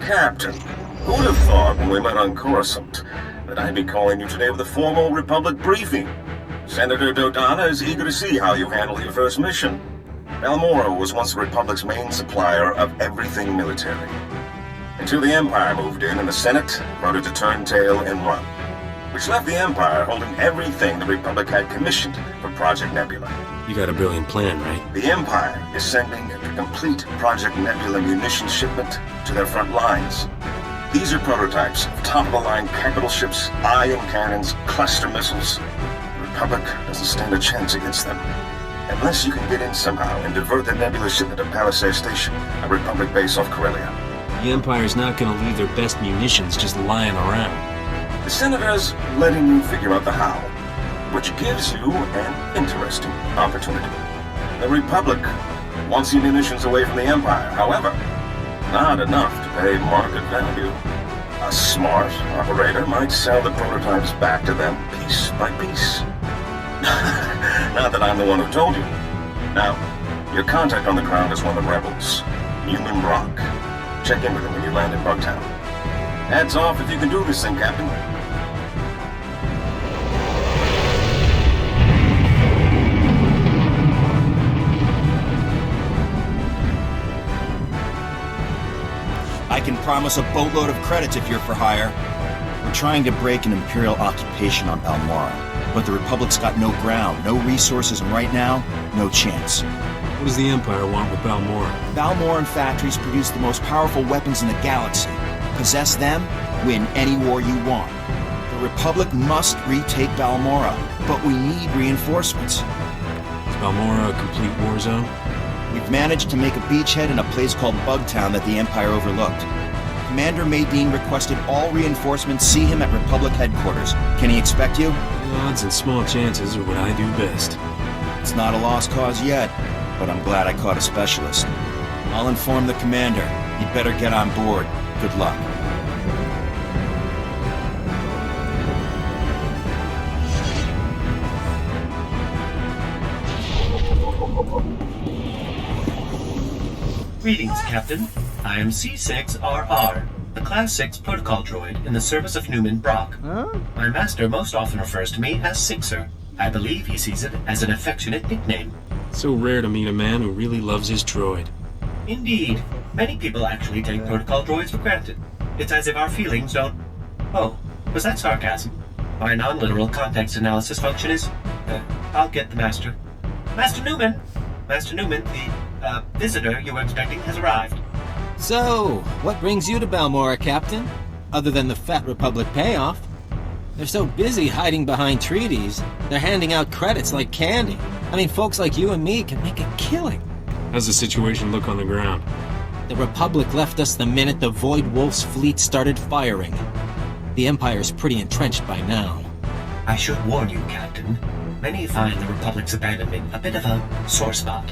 Captain, who would have thought when we met on Coruscant that I'd be calling you today with a formal Republic briefing? Senator Dodonna is eager to see how you handle your first mission. Balmorra was once the Republic's main supplier of everything military. Until the Empire moved in and the Senate voted to turn tail and run, which left the Empire holding everything the Republic had commissioned for Project Nebula. You got a brilliant plan, right? The Empire is sending the complete Project Nebula munitions shipment to their front lines. These are prototypes of top-of-the-line capital ships, ion cannons, cluster missiles. The Republic doesn't stand a chance against them. Unless you can get in somehow and divert the Nebula shipment to Palisade Station, a Republic base off Corellia. The Empire's not gonna leave their best munitions just lying around. The Senator's letting you figure out the how, which gives you an interesting opportunity. The Republic wants the munitions away from the Empire, however, not enough to pay market value. A smart operator might sell the prototypes back to them piece by piece. Not that I'm the one who told you. Now, your contact on the ground is one of the rebels, Newman Brock. Check in with him when you land in Bugtown. Hats off if you can do this thing, Captain. I can promise a boatload of credits if you're for hire. We're trying to break an Imperial occupation on Balmorra, but the Republic's got no ground, no resources, and right now, no chance. What does the Empire want with Balmorra? Balmorran factories produce the most powerful weapons in the galaxy. Possess them, win any war you want. The Republic must retake Balmorra, but we need reinforcements. Is Balmorra a complete war zone? We've managed to make a beachhead in a place called Bugtown that the Empire overlooked. Commander Maydean requested all reinforcements see him at Republic headquarters. Can he expect you? Odds and small chances are what I do best. It's not a lost cause yet, but I'm glad I caught a specialist. I'll inform the commander. You'd better get on board. Good luck. Greetings, Captain. I am C6RR, the Class 6 protocol droid in the service of Newman Brock. Huh? My master most often refers to me as Sixer. I believe he sees it as an affectionate nickname. So rare to meet a man who really loves his droid. Indeed. Many people actually take protocol droids for granted. It's as if our feelings don't... Oh, was that sarcasm? My non-literal context analysis function is... I'll get the master. Master Newman! Master Newman, the visitor you were expecting has arrived. So, what brings you to Balmorra, Captain? Other than the Fat Republic payoff? They're so busy hiding behind treaties, they're handing out credits like candy. I mean, folks like you and me can make a killing. How's the situation look on the ground? The Republic left us the minute the Void Wolf's fleet started firing. The Empire's pretty entrenched by now. I should warn you, Captain. Many find the Republic's abandonment a bit of a sore spot.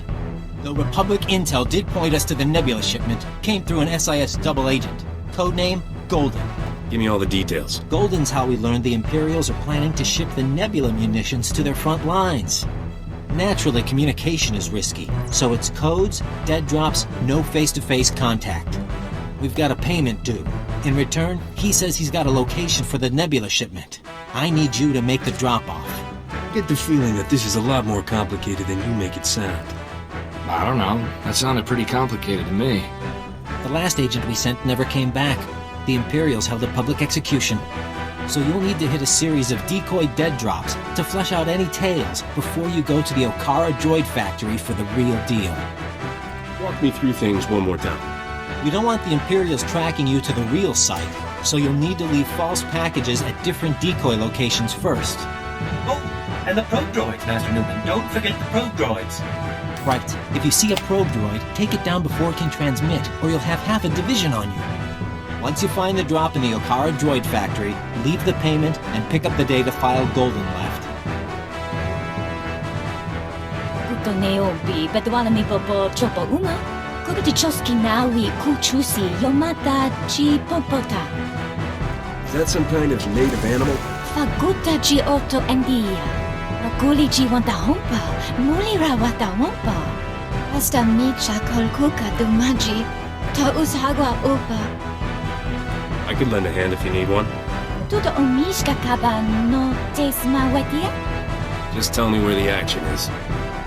The Republic intel did point us to the Nebula shipment. Came through an SIS double agent. Codename Golden. Give me all the details. Golden's how we learned the Imperials are planning to ship the Nebula munitions to their front lines. Naturally, communication is risky, so it's codes, dead drops, no face-to-face contact. We've got a payment due. In return, he says he's got a location for the Nebula shipment. I need you to make the drop-off. I get the feeling that this is a lot more complicated than you make it sound. I don't know. That sounded pretty complicated to me. The last agent we sent never came back. The Imperials held a public execution. So you'll need to hit a series of decoy dead drops to flesh out any tales before you go to the Okara droid factory for the real deal. Walk me through things one more time. We don't want the Imperials tracking you to the real site, so you'll need to leave false packages at different decoy locations first. Oh, and the probe droids, Master Newman. Don't forget the probe droids. Right. If you see a probe droid, take it down before it can transmit, or you'll have half a division on you. Once you find the drop in the Okara droid factory, leave the payment and pick up the data file Golden left. Is that some kind of native animal? Faguta ji oto endia. Maguli ji wanta hompa. Mulira wata wampa. Hasta mi chakol kuka dumaji. Ta ushagwa upa. I could lend a hand if you need one. Tudo o miska kaba no te smawatia? Just tell me where the action is.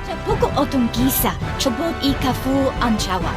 Te poco otungisa, chobot I kafu anchawa.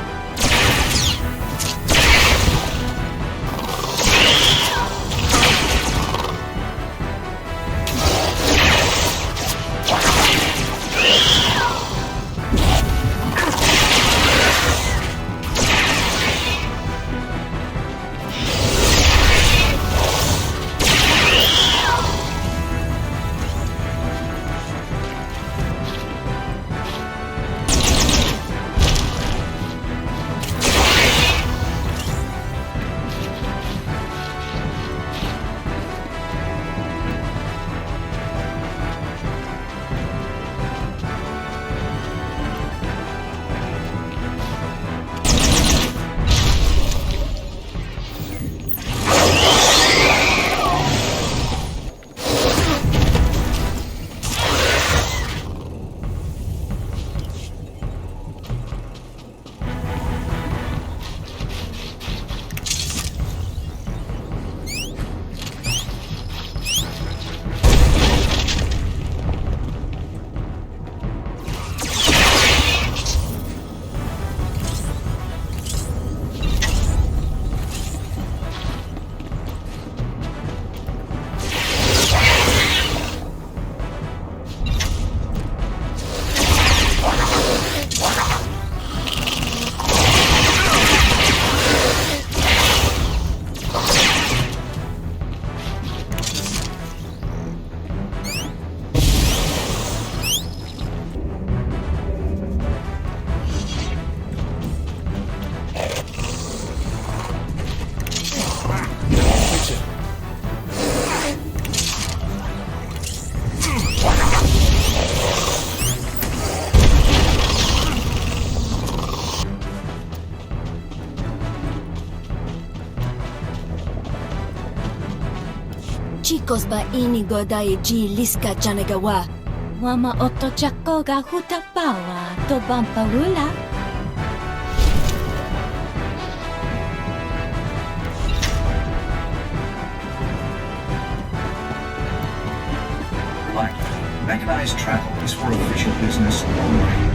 Chicos ba ini godai ji liska janagawa. Wama oto chako ga hutapawa to bampaula. Like, mechanized travel is for official business only.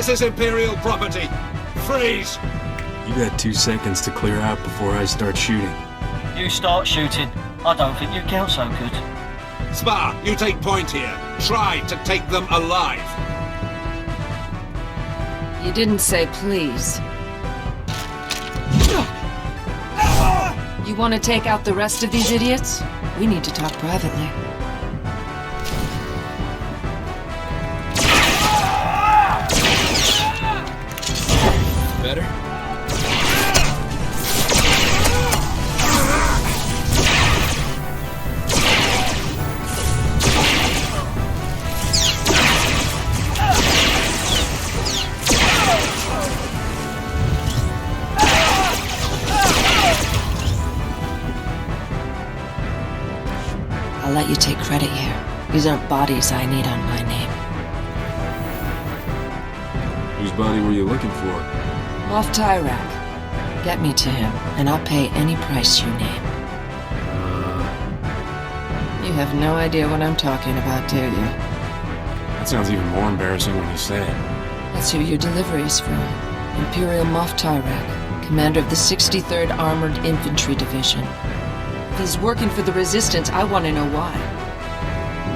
This is Imperial property. Freeze! You got 2 seconds to clear out before I start shooting. You start shooting. I don't think you count so good. Spa, you take point here. Try to take them alive. You didn't say please. You want to take out the rest of these idiots? We need to talk privately. Better? I'll let you take credit here. These aren't bodies I need on my name. Whose body were you looking for? Moff Tyrak. Get me to him, and I'll pay any price you name. You have no idea what I'm talking about, do you? That sounds even more embarrassing when you say it. That's who your delivery is for. Imperial Moff Tyrak, commander of the 63rd Armored Infantry Division. If he's working for the Resistance, I want to know why.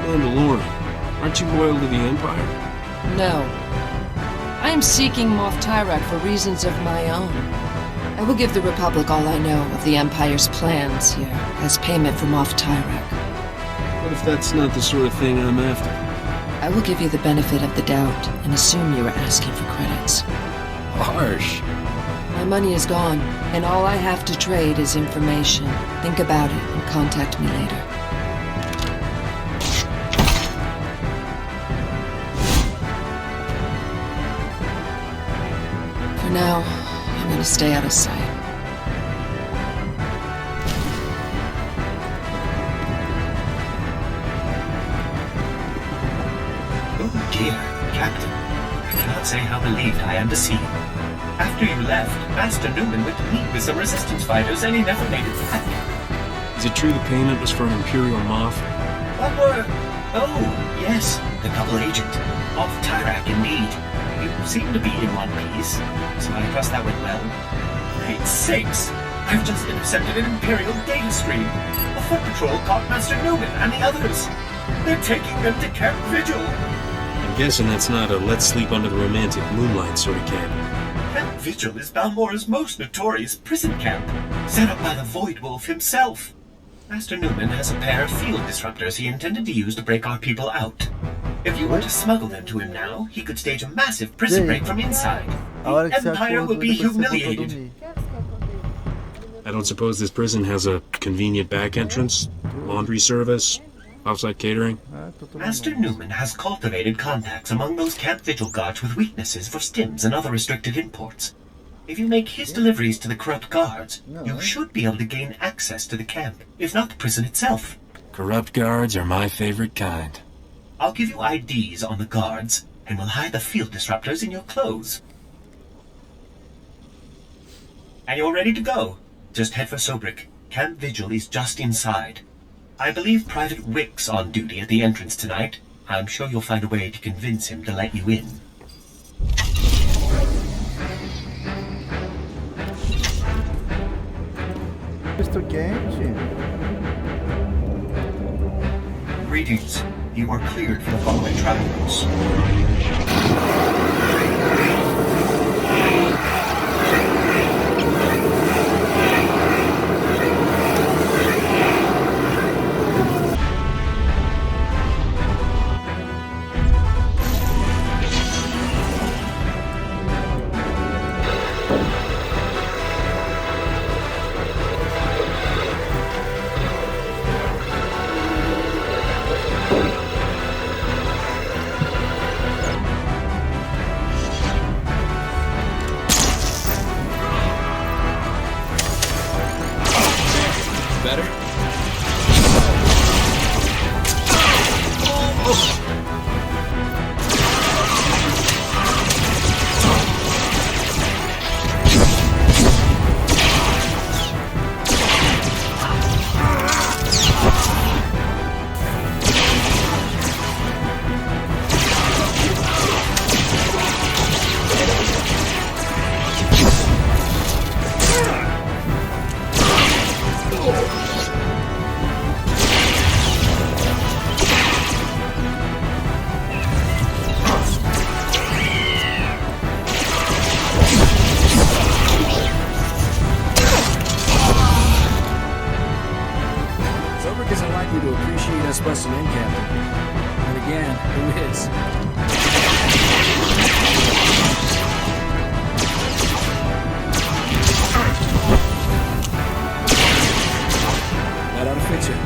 Mandalorian, aren't you loyal to the Empire? No. I am seeking Moff Tyrak for reasons of my own. I will give the Republic all I know of the Empire's plans here, as payment for Moff Tyrak. What if that's not the sort of thing I'm after? I will give you the benefit of the doubt, and assume you were asking for credits. Harsh. My money is gone, and all I have to trade is information. Think about it, and contact me later. For now, I'm gonna stay out of sight. Oh dear, Captain. I cannot say how relieved I am to see you. After you left, Master Newman went to meet with some Resistance fighters and he never made it back. Is it true the payment was for an Imperial Moff? What were... Oh, yes, the double agent. Moff Tyrak, indeed. You seem to be in one piece, so I trust that went well. Great sakes! I've just intercepted an Imperial data stream. A foot patrol caught Master Newman and the others. They're taking them to Camp Vigil. I'm guessing that's not a let's sleep under the romantic moonlight sort of camp. Camp Vigil is Balmorra's most notorious prison camp, set up by the Void Wolf himself. Master Newman has a pair of field disruptors he intended to use to break our people out. If you were to smuggle them to him now, he could stage a massive prison break from inside. The Empire will be humiliated. I don't suppose this prison has a convenient back entrance, laundry service, off-site catering? Master Newman has cultivated contacts among those Camp Vigil guards with weaknesses for stims and other restricted imports. If you make his deliveries to the corrupt guards, you should be able to gain access to the camp, if not the prison itself. Corrupt guards are my favorite kind. I'll give you IDs on the guards, and we'll hide the field disruptors in your clothes. And you're ready to go. Just head for Sobrik. Camp Vigil is just inside. I believe Private Wick's on duty at the entrance tonight. I'm sure you'll find a way to convince him to let you in. Mr. Gage? Greetings. You are cleared for the following travel routes. just busting in, Captain. And again, who is? That ought to fix it.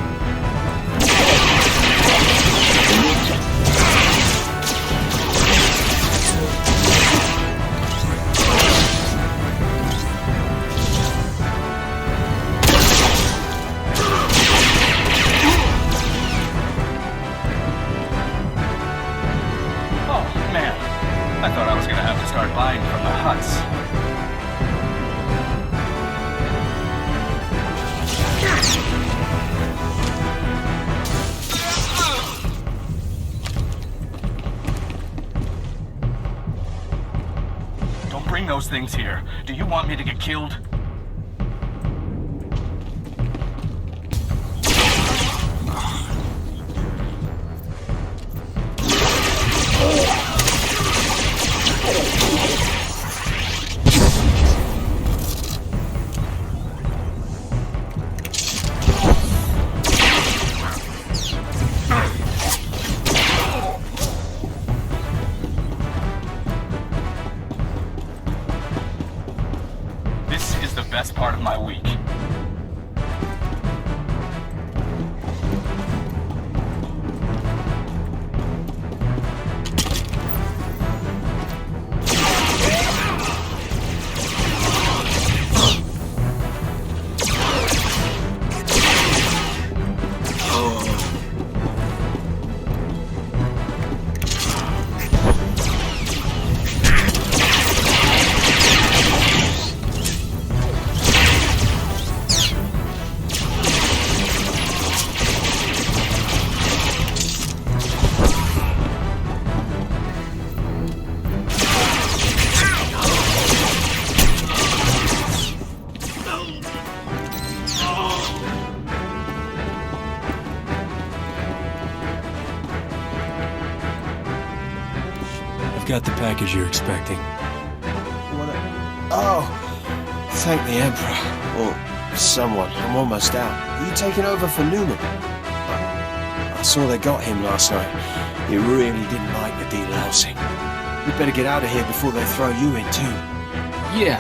Those things here. Do you want me to get killed? Best part of my week. Got the package you're expecting. Oh, thank the Emperor. Or someone. I'm almost out. Are you taking over for Newman? I saw they got him last night. He really didn't like the delousing. We'd better get out of here before they throw you in too. Yeah,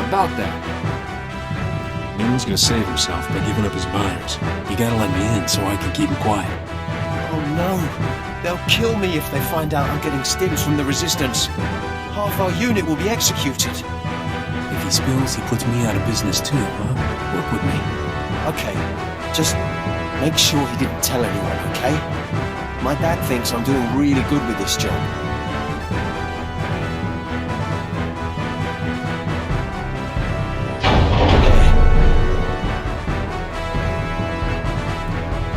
about that. Newman's gonna save himself by giving up his buyers. You gotta let me in so I can keep him quiet. Oh no! They'll kill me if they find out I'm getting stims from the Resistance. Half our unit will be executed. If he spills, he puts me out of business too, huh? Work with me. Okay, just make sure he didn't tell anyone, okay? My dad thinks I'm doing really good with this job.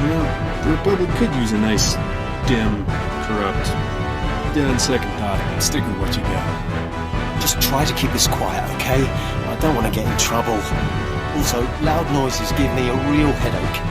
You know, the Republic could use a nice dim, corrupt. Then on second thought, stick with what you got. Just try to keep this quiet, okay? I don't want to get in trouble. Also, loud noises give me a real headache.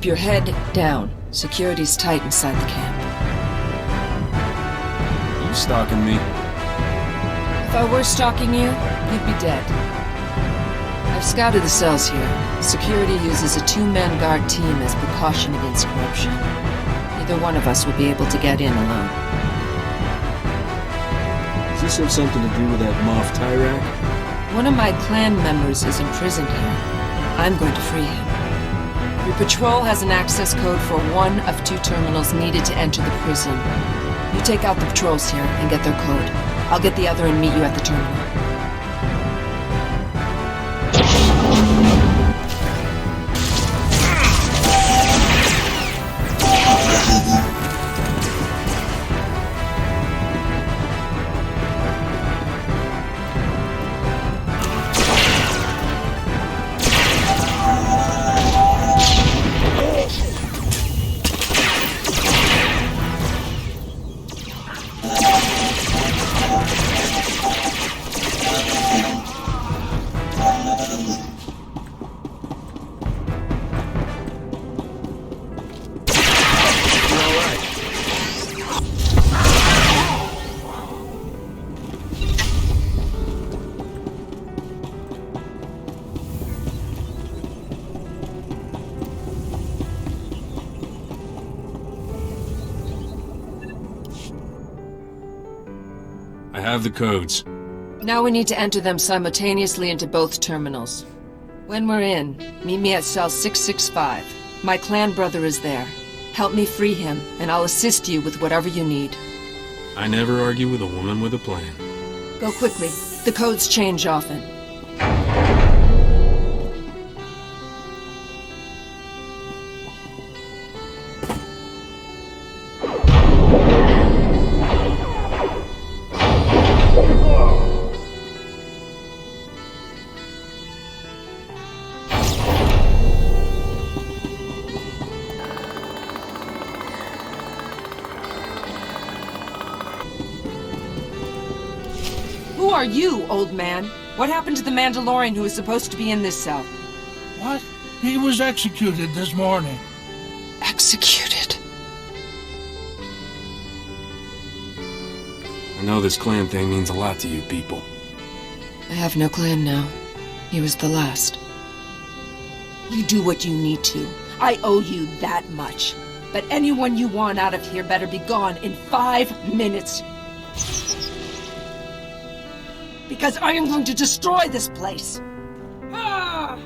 your head down. Security's tight inside the camp. You stalking me? If I were stalking you, you'd be dead. I've scouted the cells here. Security uses a two-man guard team as precaution against corruption. Neither one of us will be able to get in alone. Does this have something to do with that Moff Tyrak? One of my clan members is imprisoned here. I'm going to free him. Your patrol has an access code for one of 2 terminals needed to enter the prison. You take out the patrols here and get their code. I'll get the other and meet you at the terminal. I have the codes. Now we need to enter them simultaneously into both terminals. When we're in, meet me at cell 665. My clan brother is there. Help me free him, and I'll assist you with whatever you need. I never argue with a woman with a plan. Go quickly. The codes change often. Who are you, old man? What happened to the Mandalorian who was supposed to be in this cell? What? He was executed this morning. Executed? I know this clan thing means a lot to you people. I have no clan now. He was the last. You do what you need to. I owe you that much. But anyone you want out of here better be gone in 5 minutes. Because I am going to destroy this place! Ah!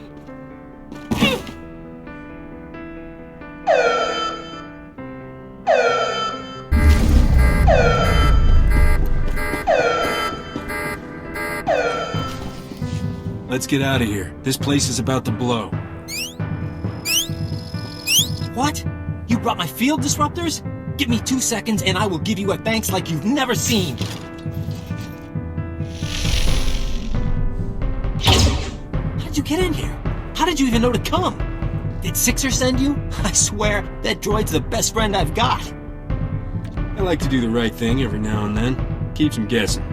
Let's get out of here. This place is about to blow. What? You brought my field disruptors? Give me 2 seconds and I will give you a thanks like you've never seen. How did you get in here? How did you even know to come? Did Sixer send you? I swear, that droid's the best friend I've got. I like to do the right thing every now and then. Keeps them guessing.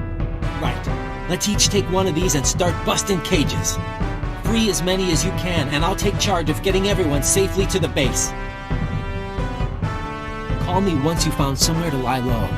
Right. Let's each take one of these and start busting cages. Free as many as you can, and I'll take charge of getting everyone safely to the base. Call me once you found somewhere to lie low.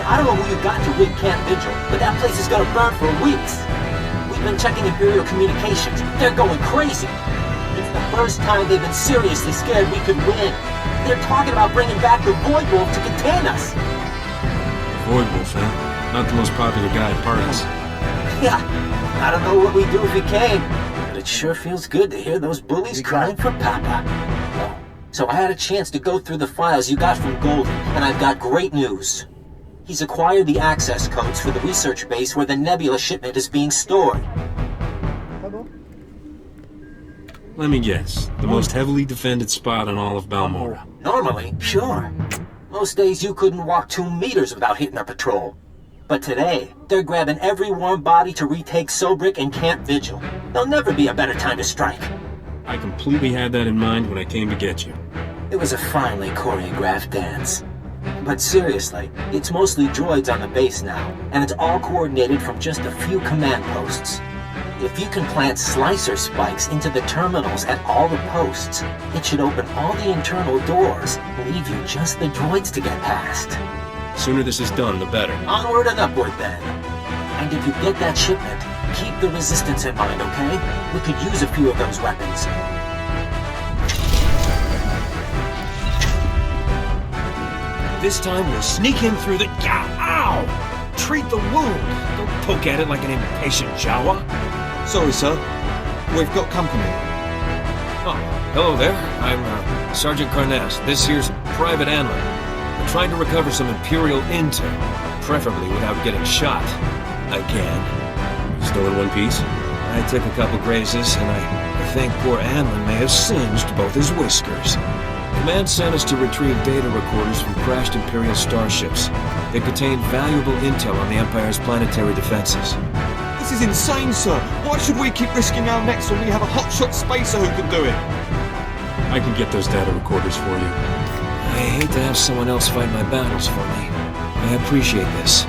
I don't know who you got to rig Camp Vigil, but that place is gonna burn for weeks. We've been checking Imperial communications. They're going crazy. It's the first time they've been seriously scared we could win. They're talking about bringing back the Void Wolf to contain us. Void Wolf, huh? Not the most popular guy at parties. Yeah, I don't know what we'd do if he came, but it sure feels good to hear those bullies crying for Papa. So I had a chance to go through the files you got from Golden, and I've got great news. He's acquired the access codes for the research base where the Nebula shipment is being stored. Let me guess. The most heavily defended spot in all of Balmorra. Normally, sure. Most days you couldn't walk 2 meters without hitting a patrol. But today, they're grabbing every warm body to retake Sobrik and Camp Vigil. There'll never be a better time to strike. I completely had that in mind when I came to get you. It was a finely choreographed dance. But seriously, it's mostly droids on the base now, and it's all coordinated from just a few command posts. If you can plant slicer spikes into the terminals at all the posts, it should open all the internal doors, leave you just the droids to get past. The sooner this is done, the better. Onward and upward, then. And if you get that shipment, keep the resistance in mind, okay? We could use a few of those weapons. This time we'll sneak in through the... Ow! Treat the wound! Don't poke at it like an impatient Jawa. Sorry, sir. We've got company. Oh, hello there. I'm Sergeant Carnes. This here's Private Anlin. We're trying to recover some Imperial intel, preferably without getting shot. Again. Still in one piece? I took a couple grazes, and I think poor Anlin may have singed both his whiskers. Command sent us to retrieve data recorders from crashed Imperial starships. They contain valuable intel on the Empire's planetary defenses. This is insane, sir. Why should we keep risking our necks when we have a hotshot spacer who can do it? I can get those data recorders for you. I hate to have someone else fight my battles for me. I appreciate this.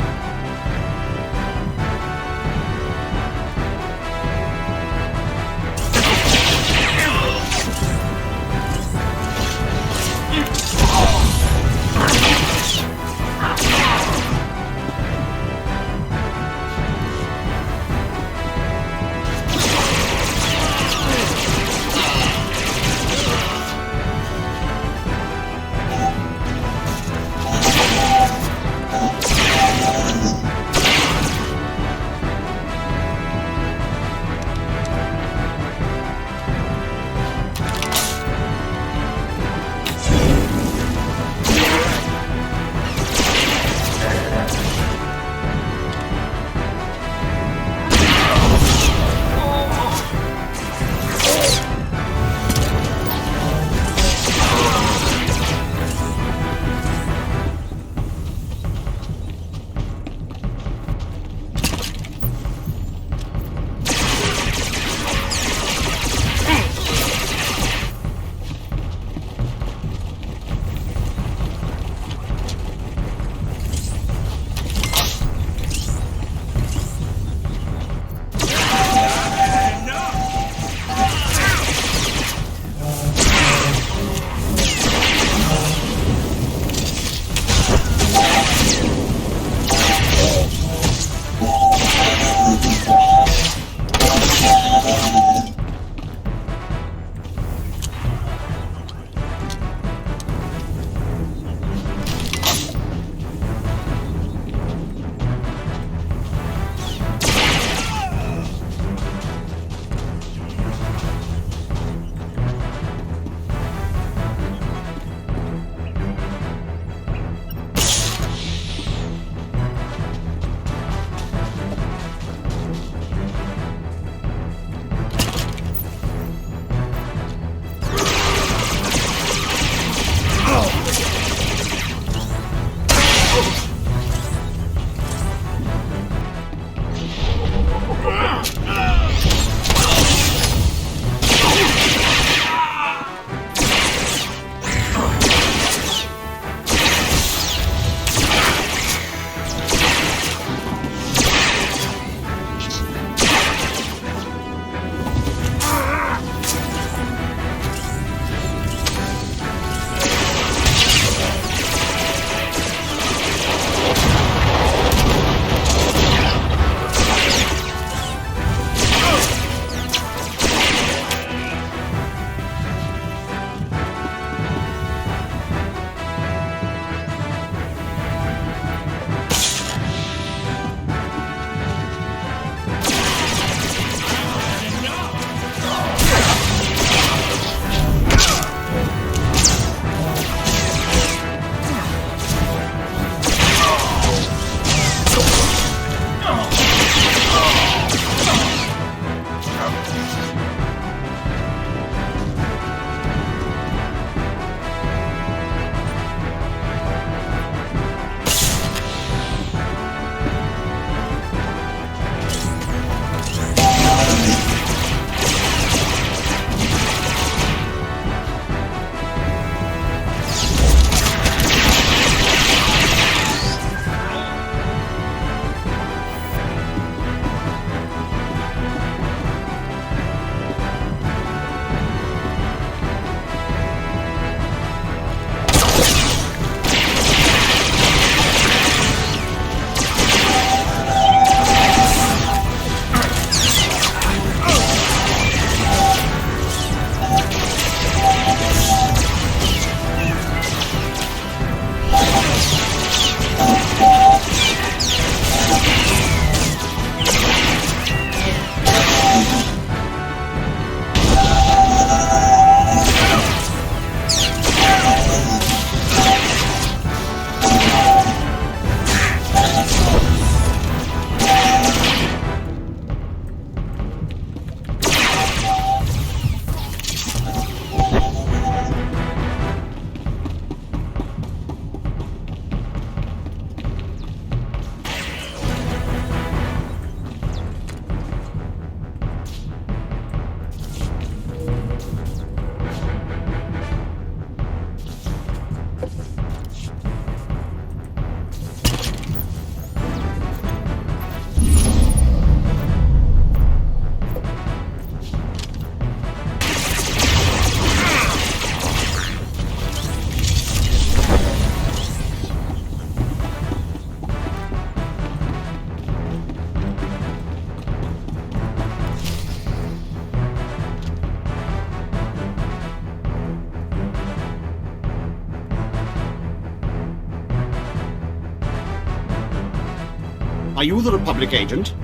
Are you the Republic agent?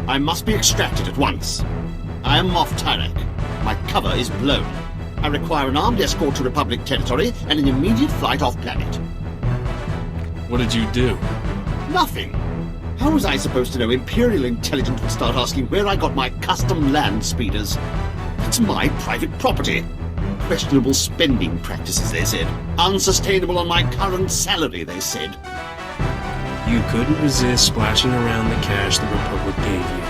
I must be extracted at once. I am Moff Tyrek. My cover is blown. I require an armed escort to Republic territory and an immediate flight off planet. What did you do? Nothing. How was I supposed to know Imperial intelligence would start asking where I got my custom land speeders? It's my private property. Questionable spending practices, they said. Unsustainable on my current salary, they said. You couldn't resist splashing around the cash the Republic gave you.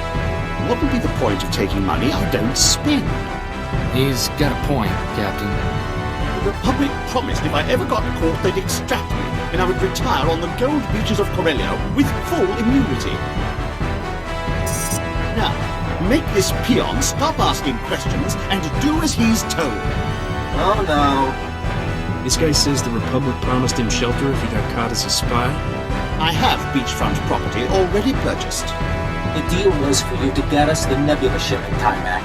What would be the point of taking money I don't spend? He's got a point, Captain. The Republic promised if I ever got caught, they'd extract me, and I would retire on the gold beaches of Corellia with full immunity. Now, make this peon stop asking questions and do as he's told. Oh no. This guy says the Republic promised him shelter if he got caught as a spy? I have beachfront property already purchased. The deal was for you to get us the Nebula shipment, Tymac.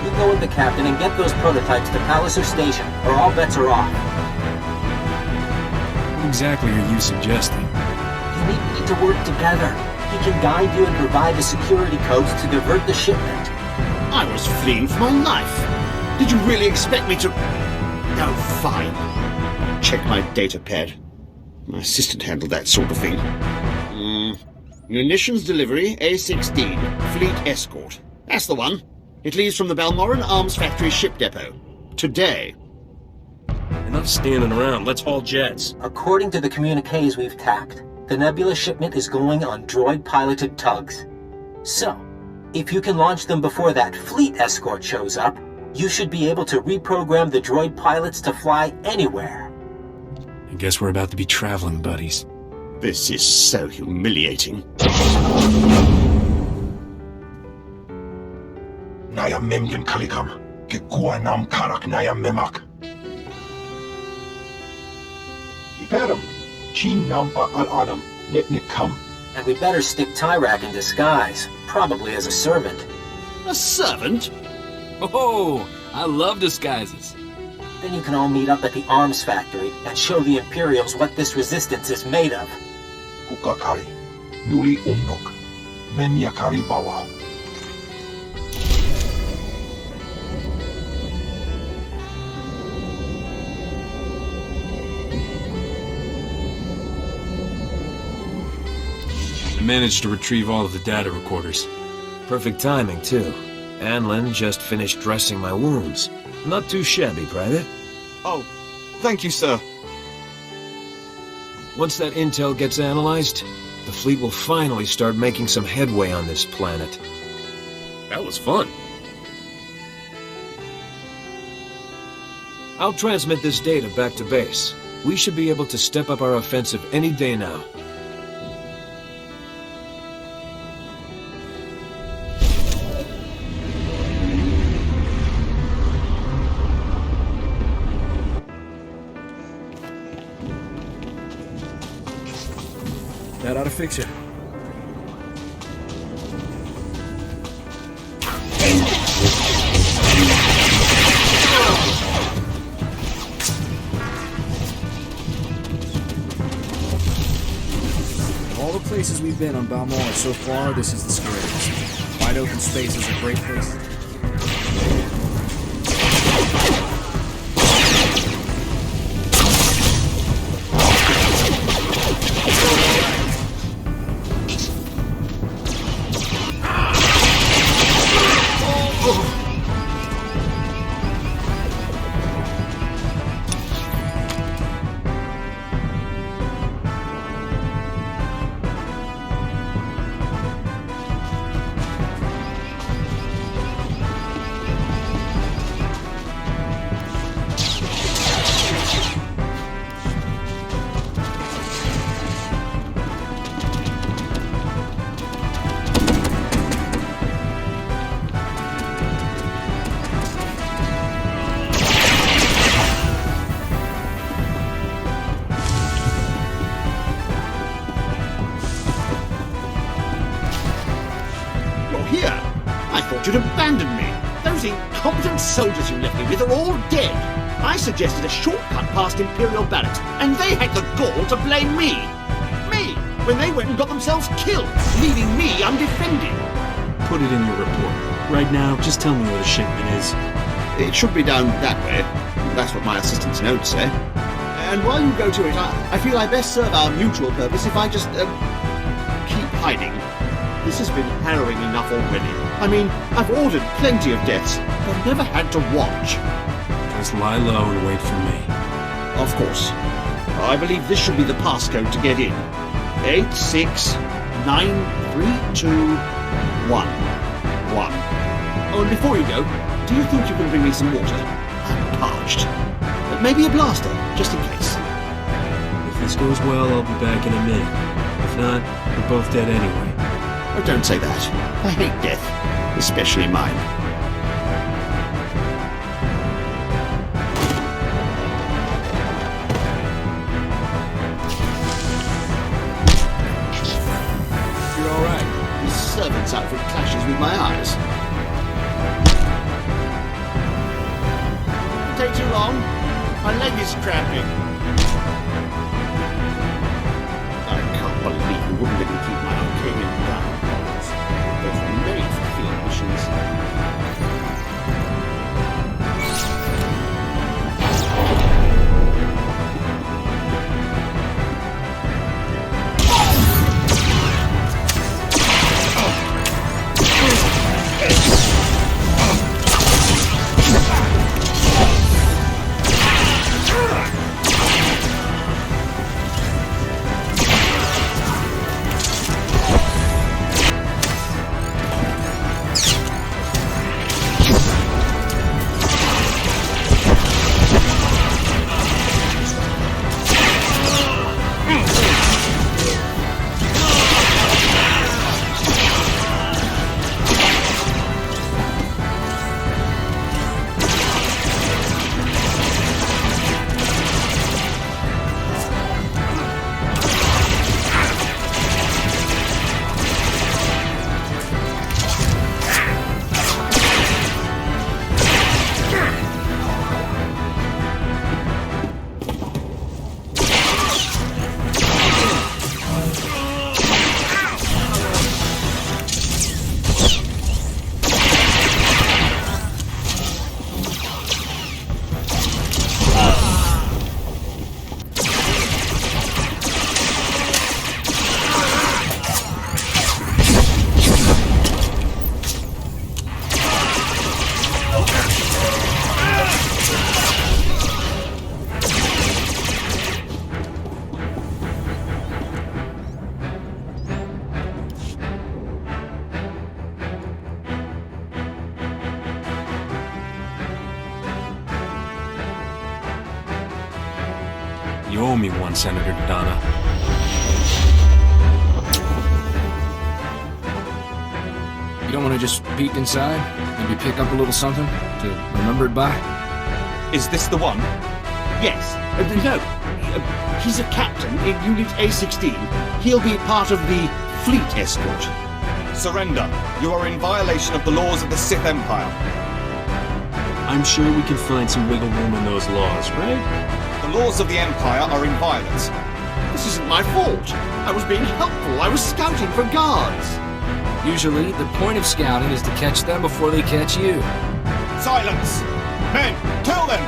You go with the captain and get those prototypes to Palliser Station, or all bets are off. What exactly are you suggesting? You need to work together. He can guide you and provide the security codes to divert the shipment. I was fleeing for my life. Did you really expect me to... Oh, fine. Check my data pad. My assistant handled that sort of thing. Munitions delivery, A-16. Fleet escort. That's the one. It leaves from the Balmorran Arms Factory ship depot. Today. Enough standing around. Let's haul jets. According to the communiques we've tapped, the Nebula shipment is going on droid-piloted tugs. So, if you can launch them before that fleet escort shows up, you should be able to reprogram the droid pilots to fly anywhere. I guess we're about to be traveling buddies. This is so humiliating. Naya memgen kalikam, ke kuanam karak naya memak. Iperam, chin nampa al adam, netnik kam. And we better stick Tyrak in disguise, probably as a servant. A servant? Oh, I love disguises. Then you can all meet up at the arms factory and show the Imperials what this resistance is made of. Kukakari, nuli umnok, menyakari bawa. I managed to retrieve all of the data recorders. Perfect timing, too. Anlin just finished dressing my wounds. Not too shabby, Private. Oh, thank you, sir. Once that intel gets analyzed, the fleet will finally start making some headway on this planet. That was fun. I'll transmit this data back to base. We should be able to step up our offensive any day now. That ought to fix you. Of all the places we've been on Balmorra so far, this is the scariest. Wide open space is a great place. You'd abandoned me. Those incompetent soldiers you left me with are all dead. I suggested a shortcut past Imperial barracks, and they had the gall to blame me. Me! when they went and got themselves killed, leaving me undefended. Put it in your report. Right now, just tell me where the shipment is. It should be down that way. That's what my assistant's notes say. And while you go to it, I feel I best serve our mutual purpose if I just, keep hiding. This has been harrowing enough already. I mean, I've ordered plenty of deaths, but I've never had to watch. Just lie low and wait for me. Of course. I believe this should be the passcode to get in. 8693211. Oh, and before you go, do you think you can bring me some water? I'm parched. Maybe a blaster, just in case. If this goes well, I'll be back in a minute. If not, we're both dead anyway. Oh, don't say that. I hate death, especially mine. You're all right. This servant's outfit clashes with my eyes. Won't take too long. My leg is cramping. I can't believe you wouldn't let me keep my Arcadian diamond balls. Those were made for field missions. You owe me one, Senator Donna. You don't want to just peek inside? Maybe pick up a little something to remember it by? Is this the one? Yes. No. He's a captain in Unit A16. He'll be part of the fleet escort. Surrender. You are in violation of the laws of the Sith Empire. I'm sure we can find some wiggle room in those laws, right? The laws of the Empire are in violence. This isn't my fault. I was being helpful. I was scouting for guards. Usually, the point of scouting is to catch them before they catch you. Silence! Men, kill them!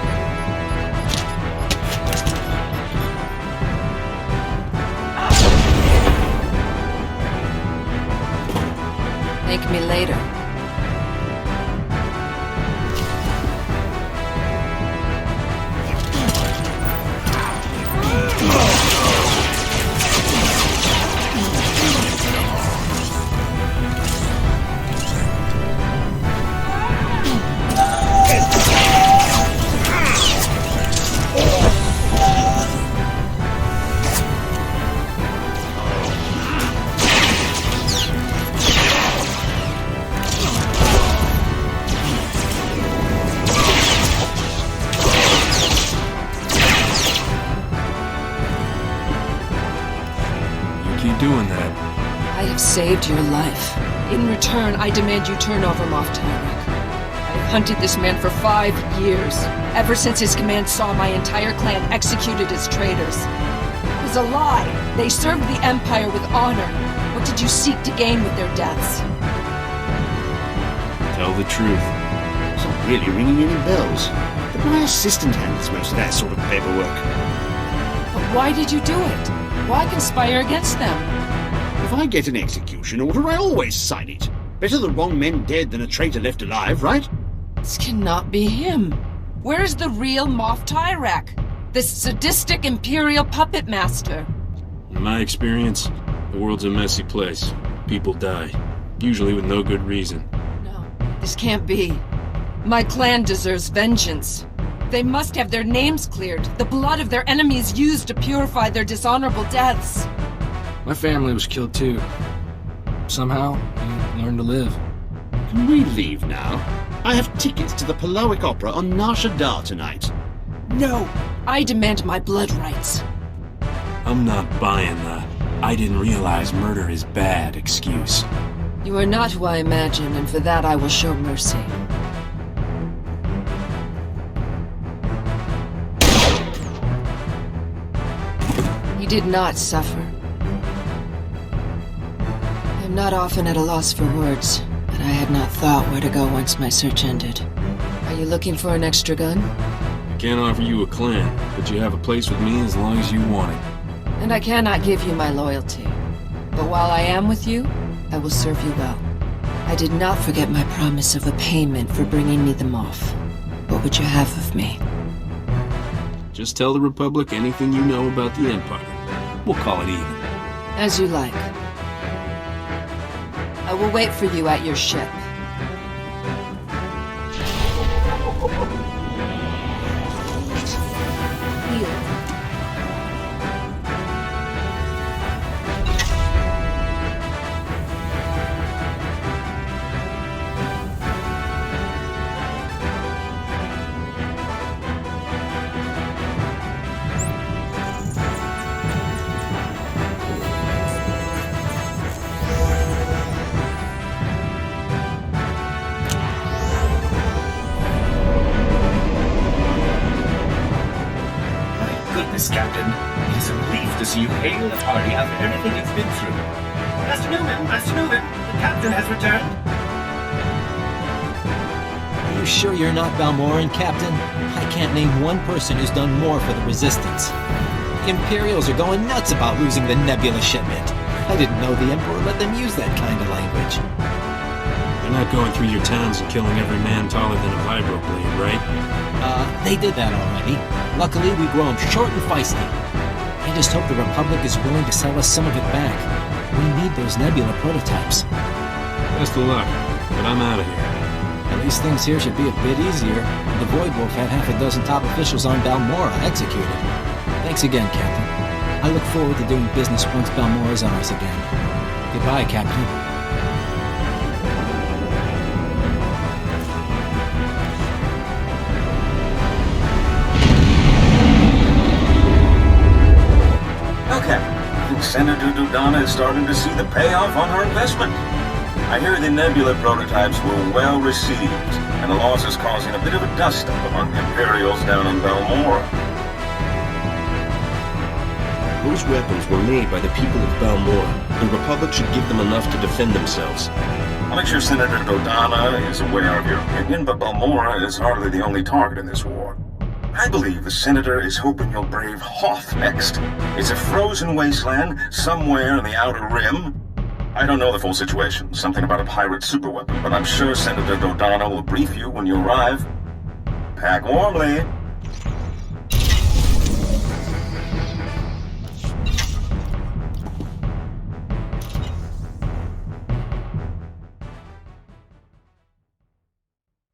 Thank me later. Doing that. I have saved your life. In return, I demand you turn over Moff Tyrek. I've hunted this man for 5 years, ever since his command saw my entire clan executed as traitors. His is a lie. They served the Empire with honor. What did you seek to gain with their deaths? Tell the truth. It's not really ringing any bells. But my assistant handles most of that sort of paperwork. But why did you do it? Why conspire against them? If I get an execution order, I always sign it. Better the wrong men dead than a traitor left alive, right? This cannot be him. Where is the real Moff Tyrek? This sadistic Imperial puppet master? In my experience, the world's a messy place. People die, usually with no good reason. No, this can't be. My clan deserves vengeance. They must have their names cleared, the blood of their enemies used to purify their dishonorable deaths. My family was killed too. Somehow, we learned to live. Can we leave now? I have tickets to the Paloic Opera on Ajudar tonight. No, I demand my blood rights. I'm not buying the "I didn't realize murder is bad" excuse. You are not who I imagine, and for that I will show mercy. You did not suffer. I am not often at a loss for words, but I had not thought where to go once my search ended. Are you looking for an extra gun? I can't offer you a clan, but you have a place with me as long as you want it. And I cannot give you my loyalty. But while I am with you, I will serve you well. I did not forget my promise of a payment for bringing me the Moff. What would you have of me? Just tell the Republic anything you know about the Empire. We'll call it even. As you like. I will wait for you at your ship. Captain. It is a relief to see you hale and hearty after everything you've been through. Master Newman, the captain has returned. Are you sure you're not Balmorran, Captain? I can't name one person who's done more for the Resistance. The Imperials are going nuts about losing the Nebula shipment. I didn't know the Emperor let them use that kind of language. They're not going through your towns and killing every man taller than a vibroblade, right? They did that already. Luckily, we've grown short and feisty. I just hope the Republic is willing to sell us some of it back. We need those Nebula prototypes. Best of luck, but I'm out of here. At least things here should be a bit easier. The Void Wolf had half a dozen top officials on Balmorra executed. Thanks again, Captain. I look forward to doing business once Balmorra's ours again. Goodbye, Captain. Senator Dodonna is starting to see the payoff on her investment. I hear the Nebula prototypes were well received, and the loss is causing a bit of a dust-up among the Imperials down in Balmorra. Those weapons were made by the people of Balmorra. The Republic should give them enough to defend themselves. I'll make sure Senator Dodonna is aware of your opinion, but Balmorra is hardly the only target in this war. I believe the Senator is hoping you'll brave Hoth next. It's a frozen wasteland somewhere in the Outer Rim. I don't know the full situation, something about a pirate superweapon, but I'm sure Senator Dodonna will brief you when you arrive. Pack warmly.